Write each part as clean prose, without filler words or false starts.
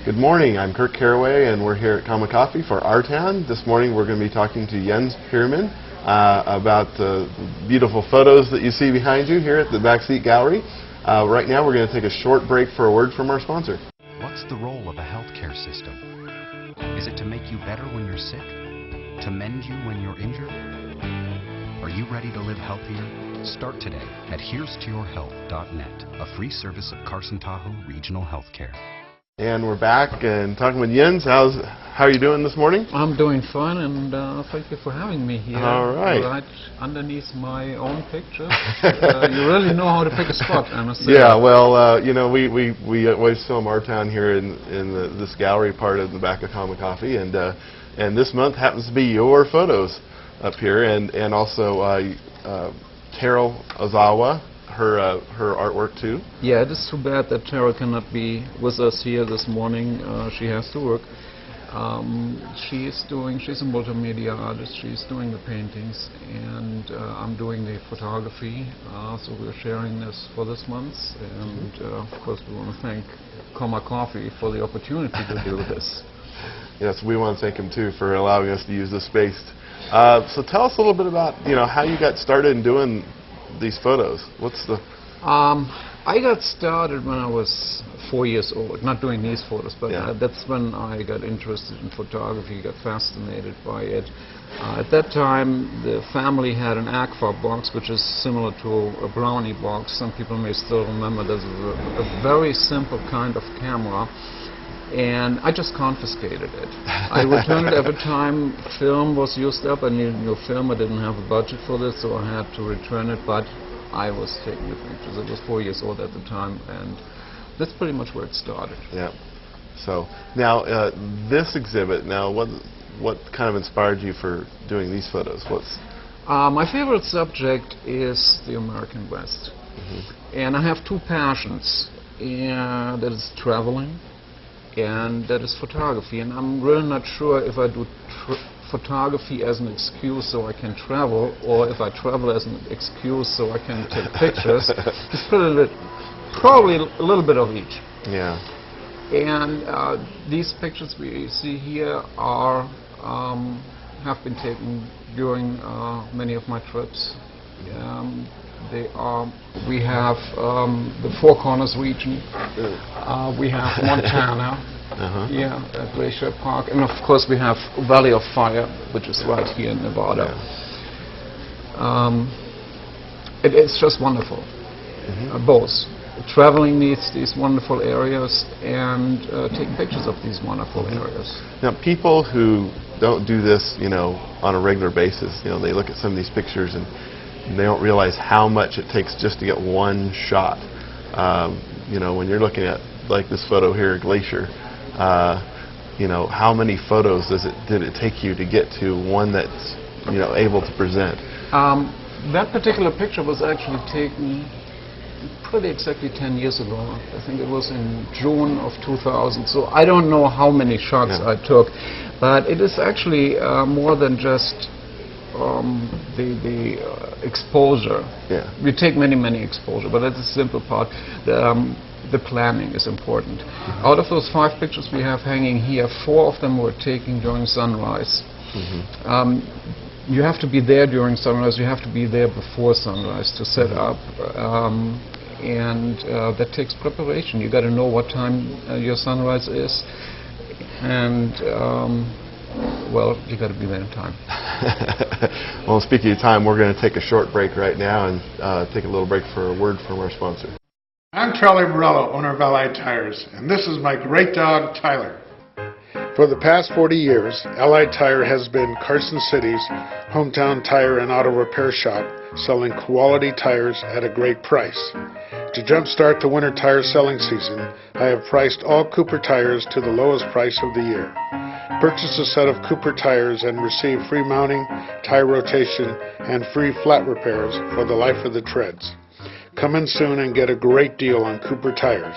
Good morning, I'm Kirk Carraway and we're here at Comma Coffee for Our Town. This morning we're going to be talking to Jens Peermann about the beautiful photos that you see behind you here at the Backstreet Gallery. Right now we're going to take a short break for a word from our sponsor. What's the role of a healthcare system? Is it to make you better when you're sick? To mend you when you're injured? Are you ready to live healthier? Start today at herestoyourhealth.net, a free service of Carson Tahoe Regional Healthcare. And we're back and talking with Jens. How are you doing this morning? I'm doing fine, and thank you for having me here. All right. Right underneath my own pictures. You really know how to pick a spot, I must say. Yeah, well, you know, we always film Our Town here in this gallery part of the back of Comma Coffee, and this month happens to be your photos up here, and also Terrill Ozawa. Her artwork too. Yeah, it is too bad that Terrill cannot be with us here this morning. She has to work. She's a multimedia artist. She's doing the paintings, and I'm doing the photography. So we're sharing this for this month, and of course we want to thank Comma Coffee for the opportunity to do this. Yes, we want to thank him too for allowing us to use this space. So tell us a little bit about how you got started in doing these photos. What's the... I got started when I was 4 years old, not doing these photos, but that's when I got interested in photography, got fascinated by it. At that time, the family had an Agfa box, which is similar to a brownie box. Some people may still remember this is a very simple kind of camera. And I just confiscated it. I returned it every time film was used up. I needed new film. I didn't have a budget for this, so I had to return it. But I was taking the pictures. I was 4 years old at the time, and that's pretty much where it started. Yeah. So now this exhibit. Now, what kind of inspired you for doing these photos? My favorite subject is the American West, and I have two passions. And that is traveling, and that is photography. And I'm really not sure if I do photography as an excuse so I can travel, or if I travel as an excuse so I can take pictures. It's probably a little bit of each. Yeah. And these pictures we see here have been taken during many of my trips. We have the Four Corners region. We have Montana. At Glacier Park, and of course we have Valley of Fire, which is right here in Nevada. It's just wonderful. Both traveling these wonderful areas and taking pictures of these wonderful areas. Now, people who don't do this, on a regular basis, they look at some of these pictures and they don't realize how much it takes just to get one shot. When you're looking at like this photo here, Glacier. How many photos did it take you to get to one that's able to present? That particular picture was actually taken pretty exactly 10 years ago. I think it was in June of 2000. So I don't know how many shots I took, but it is actually more than just the exposure. We take many exposure, but that's the simple part. The planning is important. Out of those 5 pictures we have hanging here, 4 of them were taken during sunrise. You have to be there during sunrise, you have to be there before sunrise to set up, and that takes preparation. You got to know what time your sunrise is, and well, you got to be there in time. Well, speaking of time, we're going to take a short break right now and take a little break for a word from our sponsor. I'm Charlie Morello, owner of Allied Tires, and this is my great dog, Tyler. For the past 40 years, Allied Tire has been Carson City's hometown tire and auto repair shop, selling quality tires at a great price. To jumpstart the winter tire selling season, I have priced all Cooper tires to the lowest price of the year. Purchase a set of Cooper tires and receive free mounting, tire rotation, and free flat repairs for the life of the treads. Come in soon and get a great deal on Cooper tires.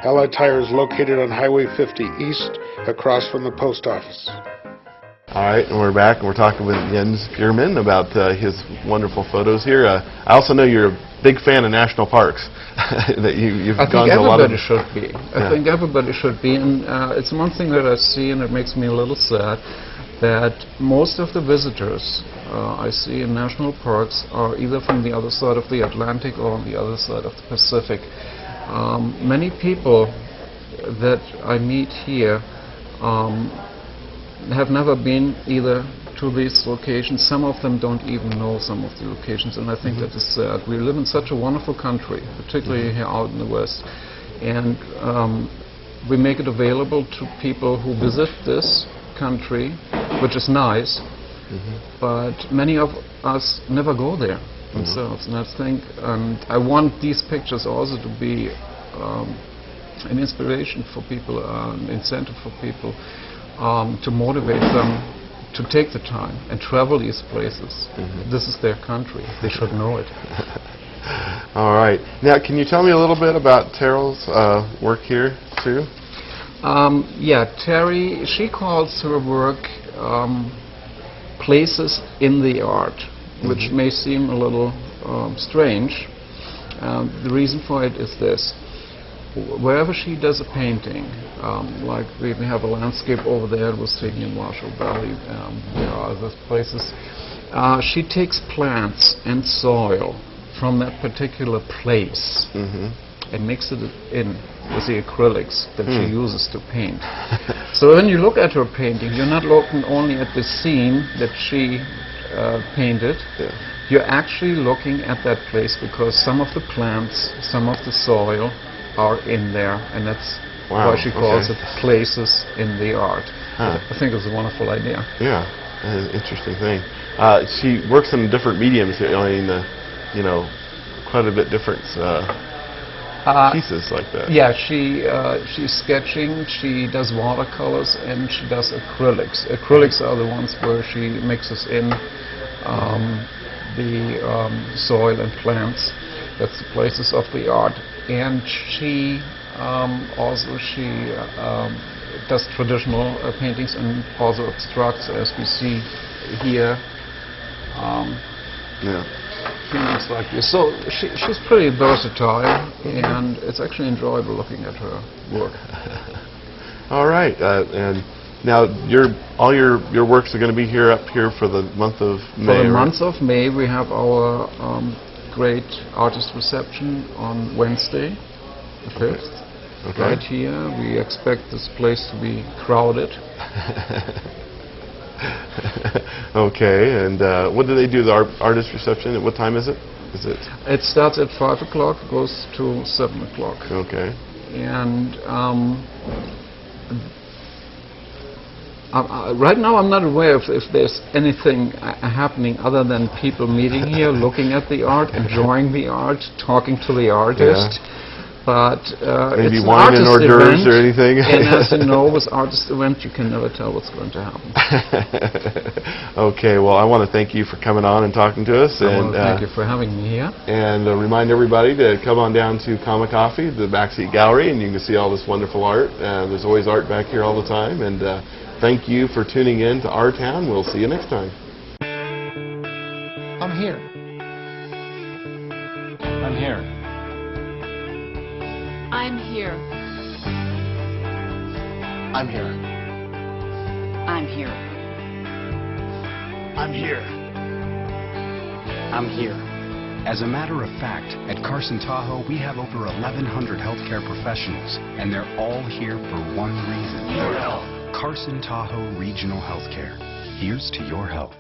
Allied Tire is located on Highway 50 East, across from the post office. All right, and we're back, and we're talking with Jens Peermann about his wonderful photos here. I also know you're a big fan of national parks. That you've gone to a lot of. I think everybody should be, and it's one thing that I see, and it makes me a little sad, that most of the visitors I see in national parks are either from the other side of the Atlantic or on the other side of the Pacific. Many people that I meet here have never been either to these locations. Some of them don't even know some of the locations, and I think that is sad. We live in such a wonderful country, particularly here out in the West, and we make it available to people who visit this country, which is nice, but many of us never go there themselves, and I want these pictures also to be an inspiration for people, an incentive for people, to motivate them to take the time and travel these places. This is their country. They should know it. All right. Now, can you tell me a little bit about Terrill's work here, too? Yeah, Terry, she calls her work places in the art, which may seem a little strange. The reason for it is this. Wherever she does a painting, like we have a landscape over there, it was taken in Washoe Valley, there are other places, she takes plants and soil from that particular place and mixes it in with the acrylics that she uses to paint. So when you look at her painting, you're not looking only at the scene that she painted, you're actually looking at that place because some of the plants, some of the soil are in there, and that's why she calls it places in the art. I think it's a wonderful idea. Yeah, an interesting thing. She works in different mediums. I mean, quite a bit different pieces like that. Yeah, she's sketching, she does watercolors, and she does acrylics. Acrylics are the ones where she mixes in the soil and plants. That's the places of the art. And she also does traditional paintings and also abstracts, as we see here. Paintings like this. So she's pretty versatile, and it's actually enjoyable looking at her work. All right, and now all your works are going to be up here for the month of May. For the month of May, we have our great artist reception on Wednesday, the 5th, right here. We expect this place to be crowded. Okay, and what do they do, the artist reception? At what time is it? It starts at 5 o'clock, goes to 7 o'clock. Okay. And right now I'm not aware if there's anything happening other than people meeting here, looking at the art, enjoying the art, talking to the artist. But maybe it's wine and hors d'oeuvres or anything. And as you know, with artist events, you can never tell what's going to happen. Okay, well, I want to thank you for coming on and talking to us. Thank you for having me here. And remind everybody to come on down to Comic Coffee, the Backstreet Gallery, and you can see all this wonderful art. There's always art back here all the time. And thank you for tuning in to Our Town. We'll see you next time. I'm here. I'm here. I'm here. I'm here. I'm here. I'm here. I'm here. As a matter of fact, at Carson Tahoe, we have over 1,100 healthcare professionals, and they're all here for one reason. Your health. Carson Tahoe Regional Healthcare. Here's to your health.